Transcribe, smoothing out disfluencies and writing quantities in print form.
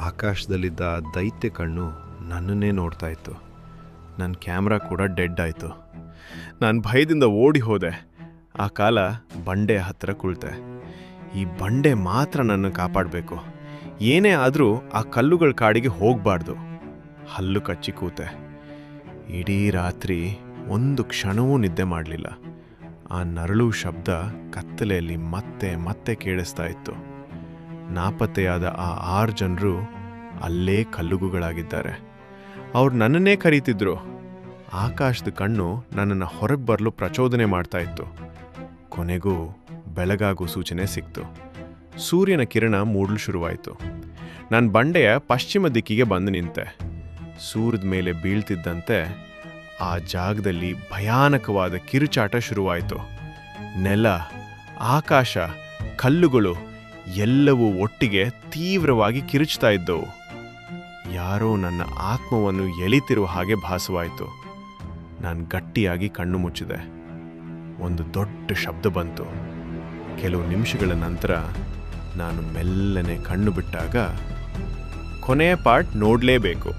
ಆಕಾಶದಲ್ಲಿದ್ದ ಆ ದೈತ್ಯ ಕಣ್ಣು ನನ್ನನ್ನೇ ನೋಡ್ತಾ ಇತ್ತು. ನನ್ನ ಕ್ಯಾಮ್ರಾ ಕೂಡ ಡೆಡ್ ಆಯಿತು. ನಾನು ಭಯದಿಂದ ಓಡಿ ಹೋದೆ. ಆ ಕಾಲ ಬಂಡೆ ಹತ್ತಿರ ಕುಳಿತೆ. ಈ ಬಂಡೆ ಮಾತ್ರ ನನ್ನ ಕಾಪಾಡಬೇಕು. ಏನೇ ಆದರೂ ಆ ಕಲ್ಲುಗಳ ಕಾಡಿಗೆ ಹೋಗಬಾರ್ದು. ಹಲ್ಲು ಕಚ್ಚಿ ಕೂತೆ. ಇಡೀ ರಾತ್ರಿ ಒಂದು ಕ್ಷಣವೂ ನಿದ್ದೆ ಮಾಡಲಿಲ್ಲ. ಆ ನರಳು ಶಬ್ದ ಕತ್ತಲೆಯಲ್ಲಿ ಮತ್ತೆ ಮತ್ತೆ ಕೇಳಿಸ್ತಾ ಇತ್ತು. ನಾಪತ್ತೆಯಾದ ಆ 6 ಜನರು ಅಲ್ಲೇ ಕಲ್ಲುಗುಗಳಾಗಿದ್ದಾರೆ. ಅವ್ರು ನನ್ನನ್ನೇ ಕರೀತಿದ್ರು. ಆಕಾಶದ ಕಣ್ಣು ನನ್ನನ್ನು ಹೊರಗೆ ಬರಲು ಪ್ರಚೋದನೆ ಮಾಡ್ತಾ ಇತ್ತು. ಕೊನೆಗೂ ಬೆಳಗಾಗೋ ಸೂಚನೆ ಸಿಕ್ತು. ಸೂರ್ಯನ ಕಿರಣ ಮೂಡಲು ಶುರುವಾಯಿತು. ನಾನು ಬಂಡೆಯ ಪಶ್ಚಿಮ ದಿಕ್ಕಿಗೆ ಬಂದು ನಿಂತೆ. ಸೂರ್ಯದ ಮೇಲೆ ಬೀಳ್ತಿದ್ದಂತೆ ಆ ಜಾಗದಲ್ಲಿ ಭಯಾನಕವಾದ ಕಿರುಚಾಟ ಶುರುವಾಯಿತು. ನೆಲ, ಆಕಾಶ, ಕಲ್ಲುಗಳು ಎಲ್ಲವೂ ಒಟ್ಟಿಗೆ ತೀವ್ರವಾಗಿ ಕಿರುಚ್ತಾ ಇದ್ದವು. ಯಾರೋ ನನ್ನ ಆತ್ಮವನ್ನು ಎಳಿತಿರುವ ಹಾಗೆ ಭಾಸವಾಯಿತು. ನಾನು ಗಟ್ಟಿಯಾಗಿ ಕಣ್ಣು ಮುಚ್ಚಿದೆ. ಒಂದು ದೊಡ್ಡ ಶಬ್ದ ಬಂತು. ಕೆಲವು ನಿಮಿಷಗಳ ನಂತರ ನಾನು ಮೆಲ್ಲನೆ ಕಣ್ಣು ಬಿಟ್ಟಾಗ ಕೊನೆಯ ಪಾರ್ಟ್ ನೋಡಲೇಬೇಕು.